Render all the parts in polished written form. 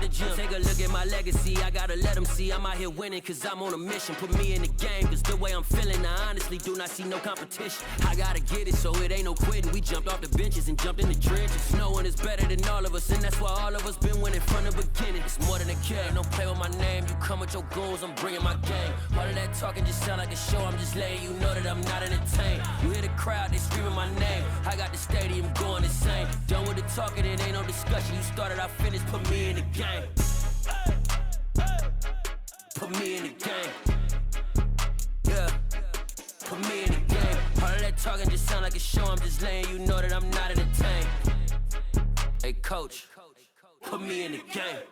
the gym. Take a look at my legacy, I gotta let them see I'm out here winning, cause I'm on a mission. Put me in the game, cause the way I'm feeling, I honestly do not see no competition. I gotta get it, so it ain't no quitting. We jumped off the benches and jumped in the trenches. No one is better than all of us, and that's why all of us been winning from the beginning. It's more than a care, don't play with my name. You come with your goons, I'm bringing my game. All of that talking just sound like a show, I'm just letting you know that I'm not entertained. You hear the crowd, they screaming my name. I got the stadium going insane. Done with the talking, it ain't no discussion. You started, I finished, put me in the game. Put me in the game. Yeah, put me in the game. All of that talking just sound like a show, I'm just letting you know that I'm not entertained. Hey coach, put me in the game.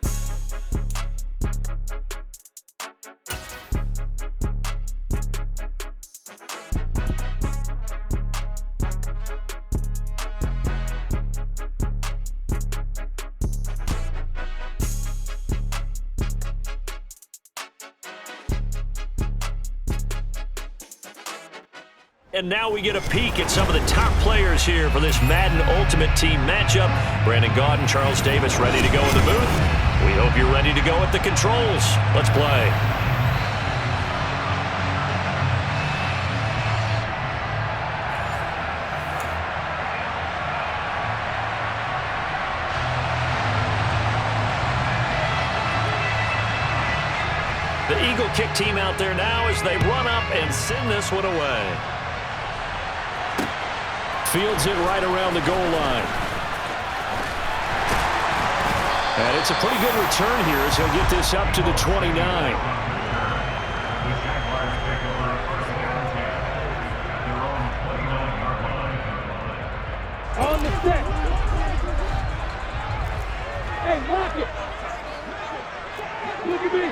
And now we get a peek at some of the top players here for this Madden Ultimate Team matchup. Brandon Gaudin, Charles Davis ready to go in the booth. We hope you're ready to go at the controls. Let's play. The Eagle kick team out there now as they run up and send this one away. Fields it right around the goal line. And it's a pretty good return here as he'll get this up to the 29. On the set. Hey, lock it. Look at me.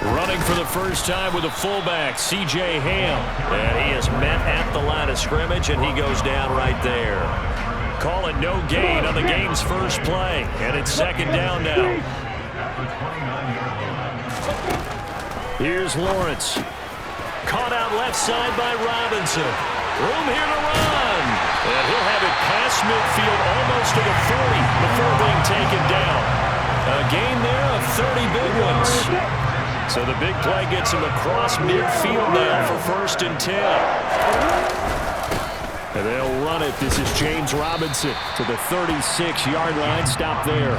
Running for the first time with a fullback, C.J. Ham. And he is met at the line of scrimmage, and he goes down right there. Call it no gain on the game's first play. And it's second down now. Here's Lawrence. Caught out left side by Robinson. Room here to run. And he'll have it past midfield almost to the 40 before being taken down. A gain there of 30 big ones. So the big play gets him across midfield now for 1st and 10. And they'll run it. This is James Robinson to the 36-yard line. Stop there.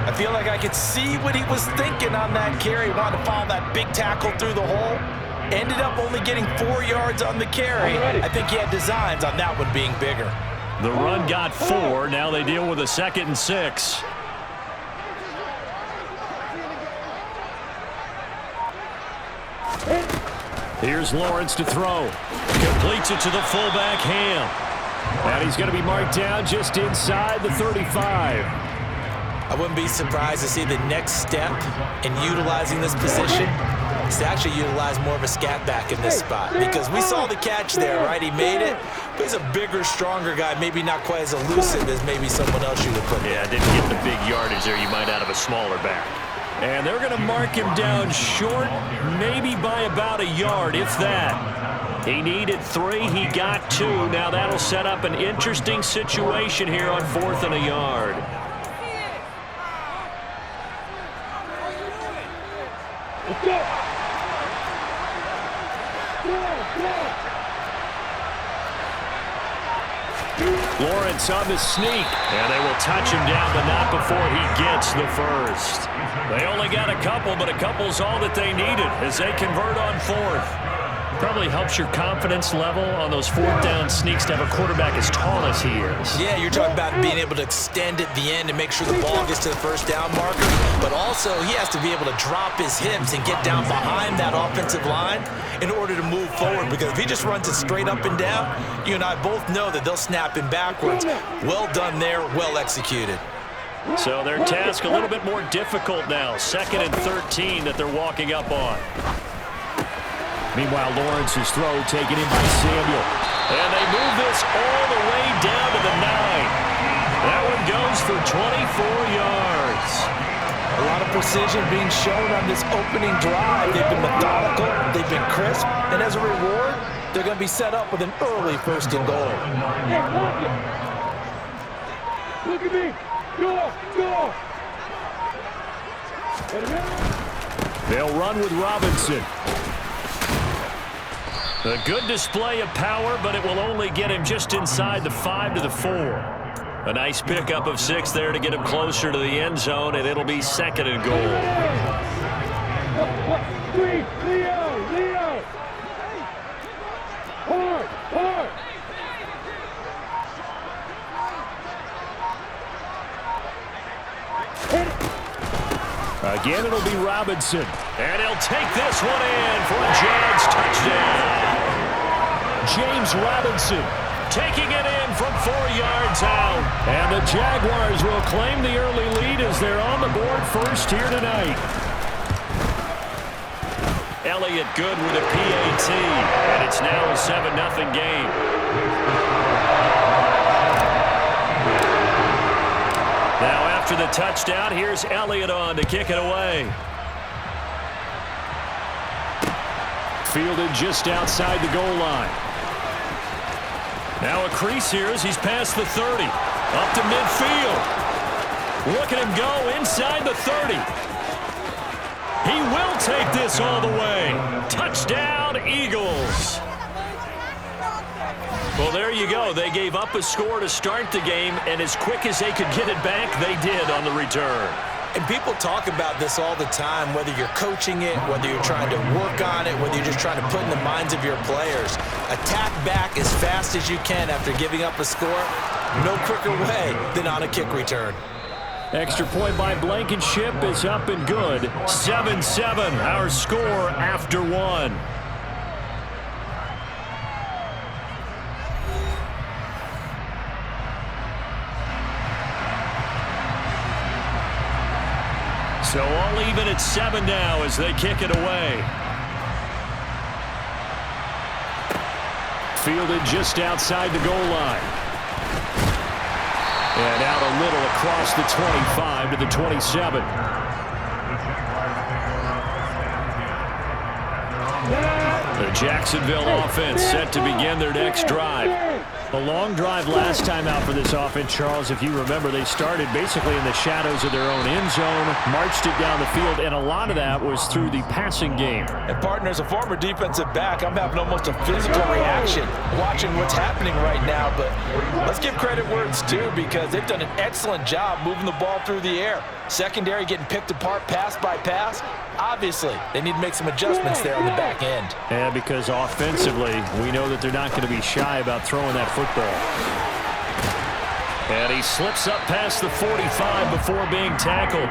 I feel like I could see what he was thinking on that carry. Wanted to follow that big tackle through the hole. Ended up only getting 4 yards on the carry. I think he had designs on that one being bigger. The run got 4. Now they deal with a 2nd and 6. Here's Lawrence to throw. Completes it to the fullback, Ham. And he's going to be marked down just inside the 35. I wouldn't be surprised to see the next step in utilizing this position is to actually utilize more of a scat back in this spot. Because we saw the catch there, right? He made it. But he's a bigger, stronger guy. Maybe not quite as elusive as maybe someone else you would put there. Yeah, didn't get the big yardage there you might out of a smaller back. And they're going to mark him down short, maybe by about a yard, if that. He needed 3. He got 2. Now that'll set up an interesting situation here on 4th and a yard. Let's go. Lawrence on the sneak, and they will touch him down, but not before he gets the first. They only got a couple, but a couple's all that they needed as they convert on 4th. Probably helps your confidence level on those 4th down sneaks to have a quarterback as tall as he is. Yeah, you're talking about being able to extend at the end and make sure the ball gets to the 1st down marker, but also he has to be able to drop his hips and get down behind that offensive line in order to move forward, because if he just runs it straight up and down, you and I both know that they'll snap him backwards. Well done there, well executed. So their task a little bit more difficult now. 2nd and 13 that they're walking up on. Meanwhile, Lawrence's throw taken in by Samuel. And they move this all the way down to the 9. That one goes for 24 yards. A lot of precision being shown on this opening drive. They've been methodical, they've been crisp, and as a reward, they're going to be set up with an early 1st and goal. Look at me. Go, go. They'll run with Robinson. A good display of power, but it will only get him just inside the 5 to the 4. A nice pickup of 6 there to get him closer to the end zone, and it'll be 2nd and goal. Leo. Hard. Again, it'll be Robinson. And he'll take this one in for a Jags touchdown. James Robinson taking it in from 4 yards out. And the Jaguars will claim the early lead as they're on the board first here tonight. Elliott good with a PAT. And it's now a 7-0 game. Now after the touchdown, here's Elliott on to kick it away. Fielded just outside the goal line. Now a crease here as he's past the 30. Up to midfield. Look at him go inside the 30. He will take this all the way. Touchdown, Eagles. Well, there you go. They gave up a score to start the game, and as quick as they could get it back, they did on the return. And people talk about this all the time, whether you're coaching it, whether you're trying to work on it, whether you're just trying to put in the minds of your players. Attack back as fast as you can after giving up a score. No quicker way than on a kick return. Extra point by Blankenship is up and good. 7-7, our score after 1. So all even at 7 now as they kick it away. Fielded just outside the goal line. And out a little across the 25 to the 27. The Jacksonville offense set to begin their next drive. A long drive last time out for this offense, Charles. If you remember, they started basically in the shadows of their own end zone, marched it down the field, and a lot of that was through the passing game. And partner, as a former defensive back, I'm having almost a physical reaction watching what's happening right now. But let's give credit where it's due because they've done an excellent job moving the ball through the air. Secondary getting picked apart pass by pass. Obviously, they need to make some adjustments there on the back end. And because offensively, we know that they're not going to be shy about throwing that football. And he slips up past the 45 before being tackled.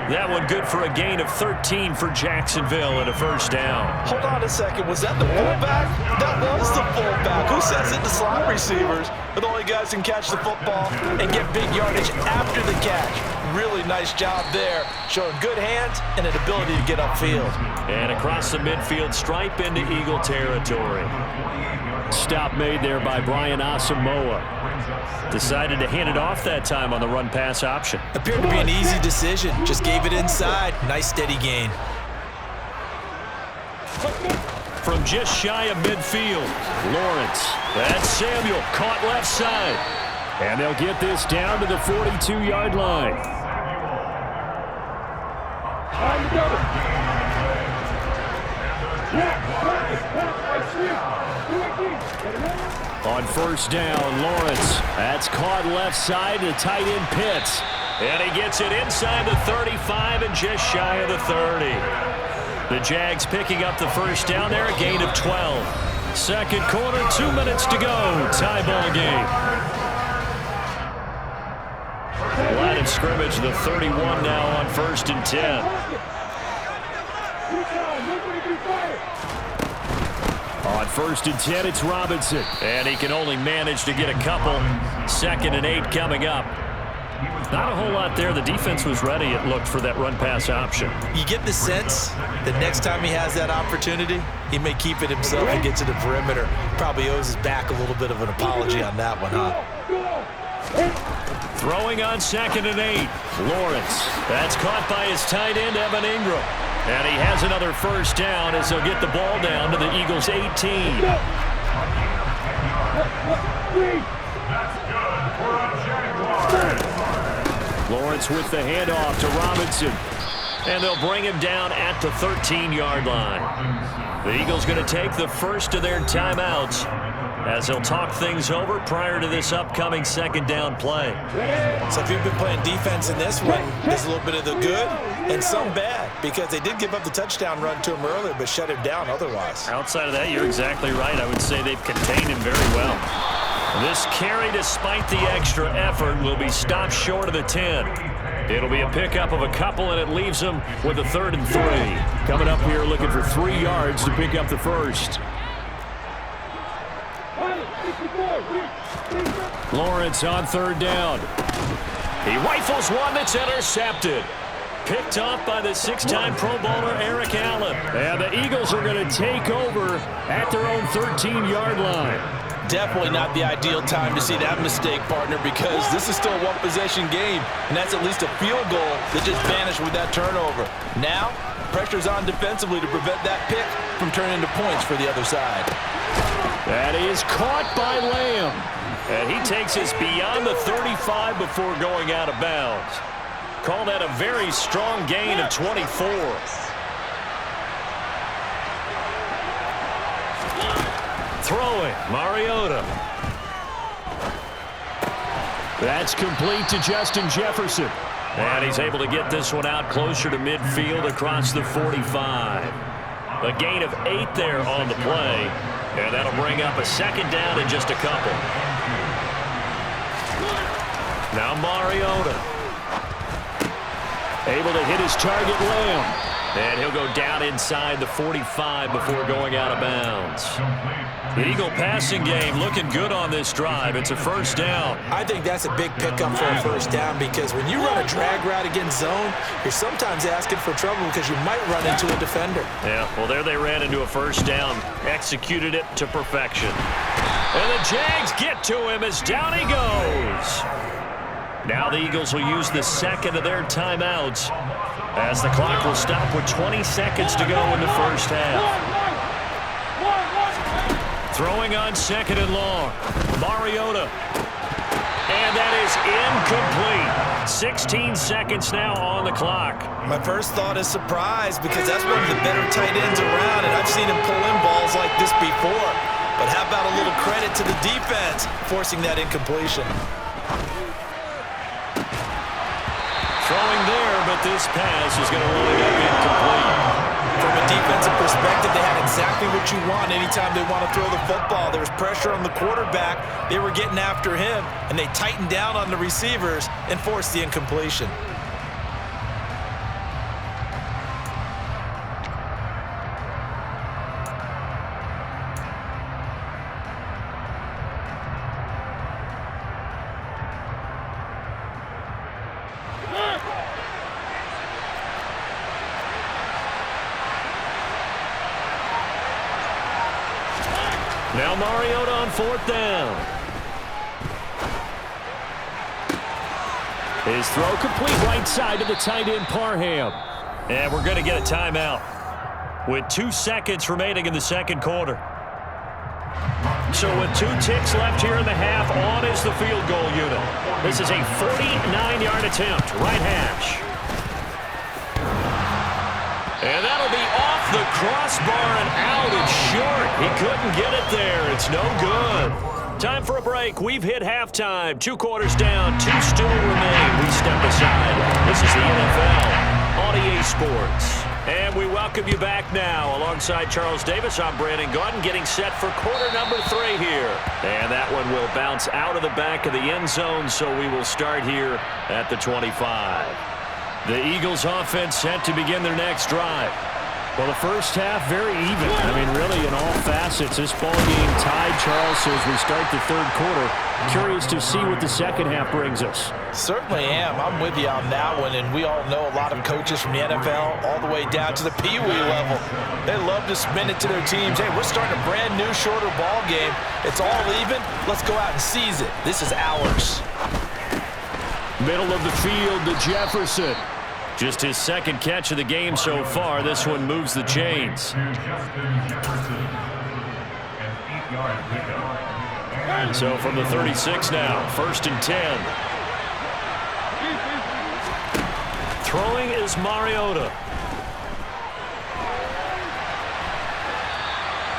That one good for a gain of 13 for Jacksonville and a first down. Hold on a second. Was that the fullback? That was the fullback. Who says it? The slot receivers are the only guys who can catch the football and get big yardage after the catch. Really nice job there, showing good hands and an ability to get upfield. And across the midfield stripe into Eagle territory. Stop made there by Brian Asamoah. Decided to hand it off that time on the run-pass option. Appeared to be an easy decision. Just gave it inside. Nice steady gain. From just shy of midfield, Lawrence. That's Samuel, caught left side. And they'll get this down to the 42-yard line. On first down, Lawrence. That's caught left side to tight end Pitts. And he gets it inside the 35 and just shy of the 30. The Jags picking up the first down there, a gain of 12. Second quarter, 2 minutes to go. Tie ball game. Line of scrimmage, the 31 now on 1st and 10. On 1st and 10, it's Robinson. And he can only manage to get a couple. 2nd and 8 coming up. Not a whole lot there. The defense was ready, it looked, for that run-pass option. You get the sense that next time he has that opportunity, he may keep it himself and get to the perimeter. Probably owes his back a little bit of an apology on that one, huh? Throwing on 2nd and 8. Lawrence. That's caught by his tight end, Evan Ingram. And he has another first down as they'll get the ball down to the Eagles' 18. That's good for a Jaguar. Lawrence with the handoff to Robinson. And they'll bring him down at the 13-yard line. The Eagles going to take the first of their timeouts as they'll talk things over prior to this upcoming second down play. So if you've been playing defense in this one, there's a little bit of the good and some bad, because they did give up the touchdown run to him earlier but shut him down otherwise. Outside of that, you're exactly right. I would say they've contained him very well. This carry, despite the extra effort, will be stopped short of the 10. It'll be a pickup of a couple, and it leaves them with a 3rd and 3. Coming up here looking for 3 yards to pick up the first. Lawrence on 3rd down. He rifles one that's intercepted. Picked off by the 6-time Pro Bowler Eric Allen. And the Eagles are going to take over at their own 13-yard line. Definitely not the ideal time to see that mistake, partner, because this is still a one-possession game, and that's at least a field goal that just vanished with that turnover. Now, pressure's on defensively to prevent that pick from turning into points for the other side. That is caught by Lamb. And he takes us beyond the 35 before going out of bounds. Call that a very strong gain of 24. Throwing, Mariota. That's complete to Justin Jefferson. And he's able to get this one out closer to midfield across the 45. A gain of 8 there on the play. And that'll bring up a second down in just a couple. Now Mariota. Able to hit his target, Lamb. And he'll go down inside the 45 before going out of bounds. The Eagle passing game looking good on this drive. It's a first down. I think that's a big pickup for a first down, because when you run a drag route against zone, you're sometimes asking for trouble because you might run into a defender. Yeah, well, there they ran into a first down. Executed it to perfection. And the Jags get to him as down he goes. Now the Eagles will use the second of their timeouts as the clock will stop with 20 seconds to go in the first half. Throwing on 2nd and long. Mariota. And that is incomplete. 16 seconds now on the clock. My first thought is surprise, because that's one of the better tight ends around, and I've seen him pull in balls like this before. But how about a little credit to the defense forcing that incompletion? Throwing there, but this pass is going to wind up incomplete. From a defensive perspective, they had exactly what you want anytime they want to throw the football. There was pressure on the quarterback. They were getting after him, and they tightened down on the receivers and forced the incompletion. Now Mariota on 4th down. His throw complete right side to the tight end Parham. And we're going to get a timeout with 2 seconds remaining in the second quarter. So with 2 ticks left here in the half, on is the field goal unit. This is a 49-yard attempt, right hash. And that'll be off the crossbar and out. It's short. He couldn't get it there. It's no good. Time for a break. We've hit halftime. 2 quarters down. 2 still remain. We step aside. This is the NFL on EA Sports. And we welcome you back now. Alongside Charles Davis, I'm Brandon Gaudin, getting set for quarter number 3 here. And that one will bounce out of the back of the end zone, so we will start here at the 25. The Eagles offense set to begin their next drive. Well, the first half, very even. I mean, really, in all facets, this ball game tied, Charles, so as we start the third quarter, curious to see what the second half brings us. Certainly am. I'm with you on that one, and we all know a lot of coaches from the NFL all the way down to the Pee Wee level. They love to spin it to their teams. Hey, we're starting a brand new, shorter ball game. It's all even. Let's go out and seize it. This is ours. Middle of the field to Jefferson. Just his second catch of the game so far. This one moves the chains. So from the 36 now, 1st and 10. Throwing is Mariota.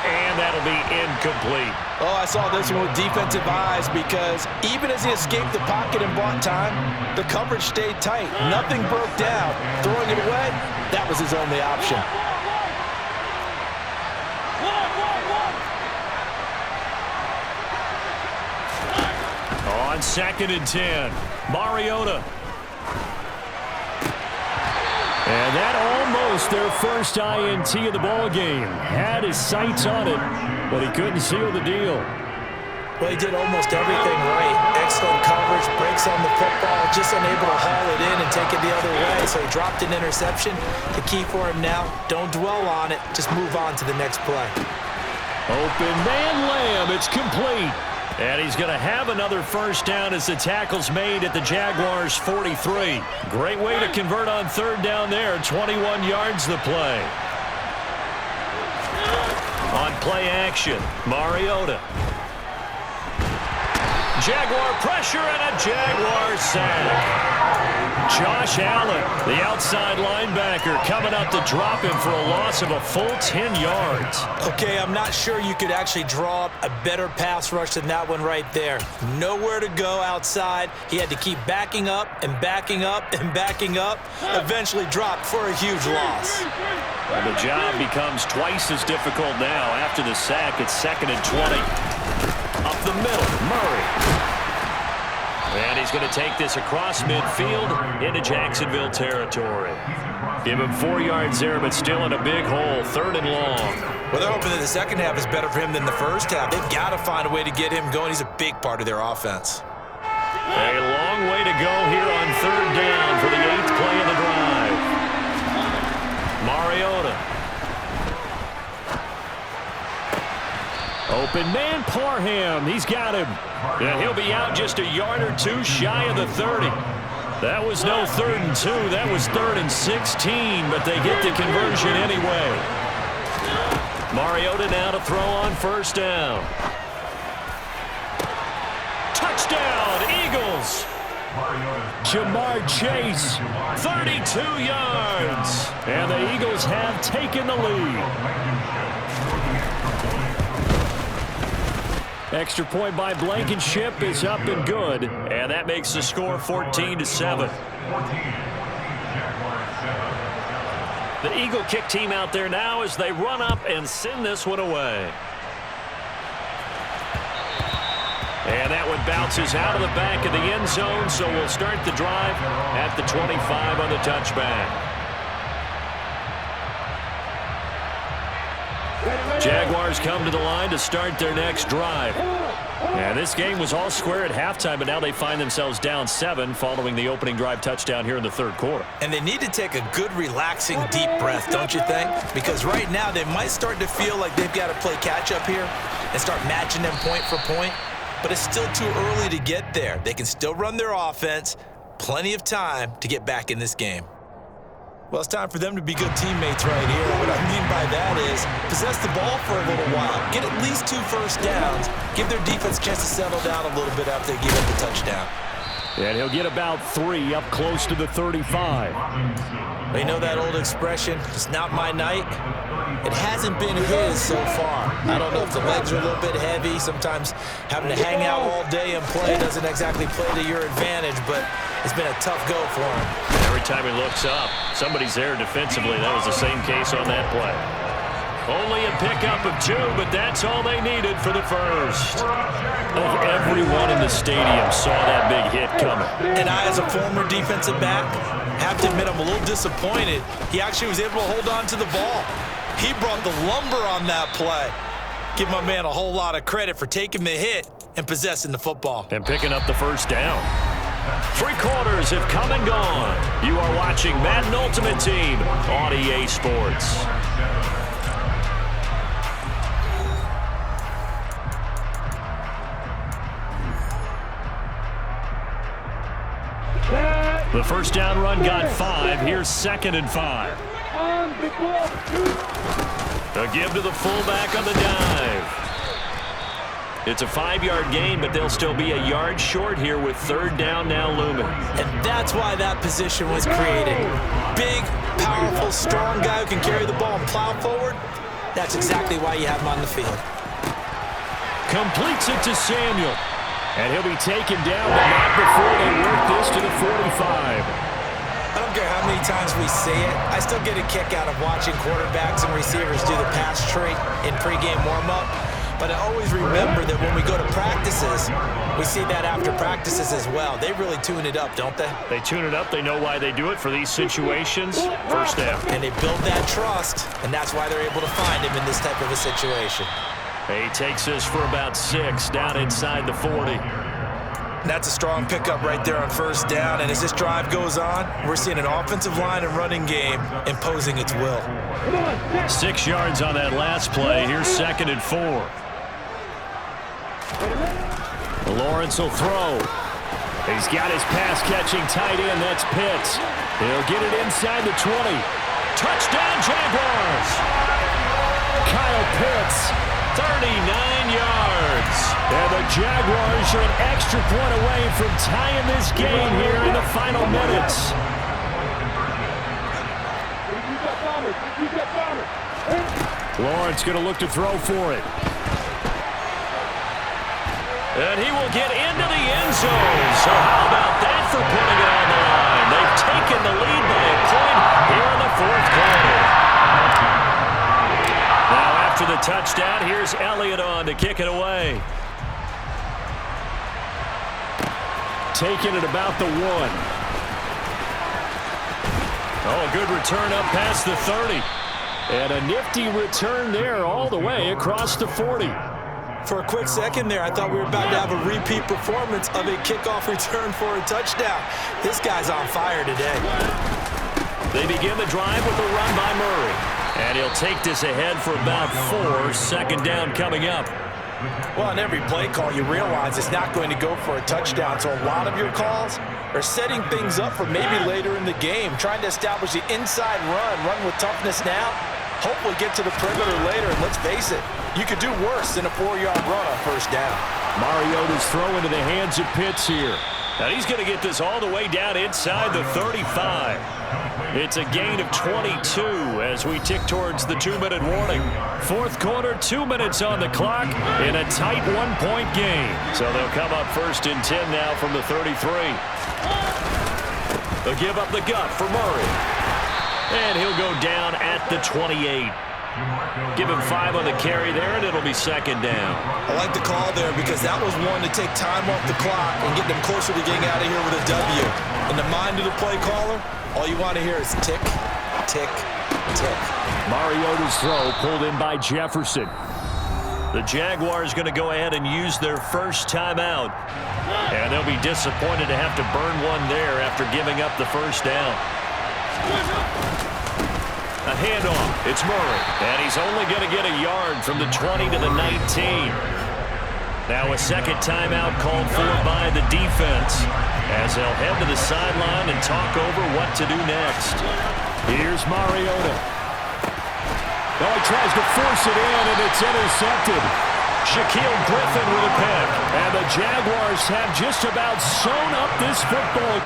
And that'll be incomplete. Oh, I saw this one with defensive eyes because even as he escaped the pocket and bought time, the coverage stayed tight. Nothing broke down. Throwing it away, that was his only option. On 2nd and 10, Mariota. And that almost their first INT of the ball game. Had his sights on it, but he couldn't seal the deal. Well, he did almost everything right. Excellent coverage, breaks on the football, just unable to haul it in and take it the other way. So he dropped an interception. The key for him now, don't dwell on it. Just move on to the next play. Open man Lamb, it's complete. And he's going to have another first down as the tackle's made at the Jaguars' 43. Great way to convert on 3rd down there. 21 yards the play. On play action, Mariota. Jaguar pressure and a Jaguar sack. Josh Allen, the outside linebacker, coming up to drop him for a loss of a full 10 yards. Okay, I'm not sure you could actually draw up a better pass rush than that one right there. Nowhere to go outside. He had to keep backing up and backing up and backing up. Eventually dropped for a huge loss. And the job becomes twice as difficult now after the sack. It's 2nd and 20. Up the middle, Murray. And he's going to take this across midfield into Jacksonville territory. Give him 4 yards there, but still in a big hole, 3rd and long. Well, they're hoping that the second half is better for him than the first half. They've got to find a way to get him going. He's a big part of their offense. A long way to go here on 3rd down for the 8th play of the drive. Mariota. Open man, Parham. He's got him. And he'll be out just a yard or two shy of the 30. That was no 3rd and 2. That was 3rd and 16, but they get the conversion anyway. Mariota now to throw on 1st down. Touchdown, Eagles. Jamar Chase, 32 yards. And the Eagles have taken the lead. Extra point by Blankenship is up and good. And that makes the score 14-7. The Eagle kick team out there now as they run up and send this one away. And that one bounces out of the back of the end zone, so we'll start the drive at the 25 on the touchback. Jaguars come to the line to start their next drive. And this game was all square at halftime, but now they find themselves down 7 following the opening drive touchdown here in the 3rd quarter. And they need to take a good, relaxing, deep breath, don't you think? Because right now they might start to feel like they've got to play catch-up here and start matching them point for point. But it's still too early to get there. They can still run their offense. Plenty of time to get back in this game. Well, it's time for them to be good teammates right here. What I mean by that is possess the ball for a little while, get at least 2 first downs, give their defense a chance to settle down a little bit after they give up the touchdown. And he'll get about 3 up close to the 35. Well, you know that old expression, it's not my night? It hasn't been his so far. I don't know if the legs are a little bit heavy. Sometimes having to hang out all day and play doesn't exactly play to your advantage, but it's been a tough go for him. Every time he looks up, somebody's there defensively. That was the same case on that play. Only a pickup of 2, but that's all they needed for the first. Everyone in the stadium saw that big hit coming. And I, as a former defensive back, have to admit I'm a little disappointed. He actually was able to hold on to the ball. He brought the lumber on that play. Give my man a whole lot of credit for taking the hit and possessing the football. And picking up the first down. 3 quarters have come and gone. You are watching Madden Ultimate Team on EA Sports. The first down run got 5. Here's 2nd and 5. A give to the fullback on the dive. It's a 5-yard gain, but they'll still be a yard short here with third down now looming. And that's why that position was created. Big, powerful, strong guy who can carry the ball and plow forward. That's exactly why you have him on the field. Completes it to Samuel. And he'll be taken down, but not before they work this to the 45. I don't care how many times we say it, I still get a kick out of watching quarterbacks and receivers do the pass tree in pregame warm-up. But I always remember that when we go to practices, we see that after practices as well. They really tune it up, don't they? They tune it up. They know why they do it for these situations. First down. And they build that trust, and that's why they're able to find him in this type of a situation. He takes this for about 6 down inside the 40. That's a strong pickup right there on first down. And as this drive goes on, we're seeing an offensive line and running game imposing its will. 6 yards on that last play. Here's 2nd and 4. Lawrence will throw. He's got his pass-catching tight end. That's Pitts. He'll get it inside the 20. Touchdown, Jaguars! Kyle Pitts, 39 yards. And the Jaguars are an extra point away from tying this game here in the final minutes. Lawrence going to look to throw for it. And he will get into the end zone. So how about that for putting it on the line? They've taken the lead by a point here in the 4th quarter. Now after the touchdown, here's Elliott on to kick it away. Taking it about the 1. Oh, a good return up past the 30. And a nifty return there all the way across the 40. For a quick second there, I thought we were about to have a repeat performance of a kickoff return for a touchdown. This guy's on fire today. They begin the drive with a run by Murray. And he'll take this ahead for about 4. 2nd down coming up. Well, on every play call, you realize it's not going to go for a touchdown. So a lot of your calls are setting things up for maybe later in the game, trying to establish the inside run with toughness now, hopefully get to the perimeter later. And let's face it, you could do worse than a 4-yard run on first down. Mariota's throw into the hands of Pitts here. And he's going to get this all the way down inside the 35. It's a gain of 22 as we tick towards the 2-minute warning. 4th quarter, 2 minutes on the clock in a tight 1-point game. So they'll come up 1st and 10 now from the 33. They'll give up the gut for Murray. And he'll go down at the 28. Give him 5 on the carry there, and it'll be 2nd down. I like the call there because that was one to take time off the clock and get them closer to getting out of here with a W. In the mind of the play caller, all you want to hear is tick, tick, tick. Mariota's throw pulled in by Jefferson. The Jaguars going to go ahead and use their first timeout. And they'll be disappointed to have to burn one there after giving up the first down. A handoff. It's Murray. And he's only going to get a yard from the 20 to the 19. Now a 2nd timeout called for by the defense as they'll head to the sideline and talk over what to do next. Here's Mariota. Oh, he tries to force it in, and it's intercepted. Shaquille Griffin with a pick. And the Jaguars have just about sewn up this football.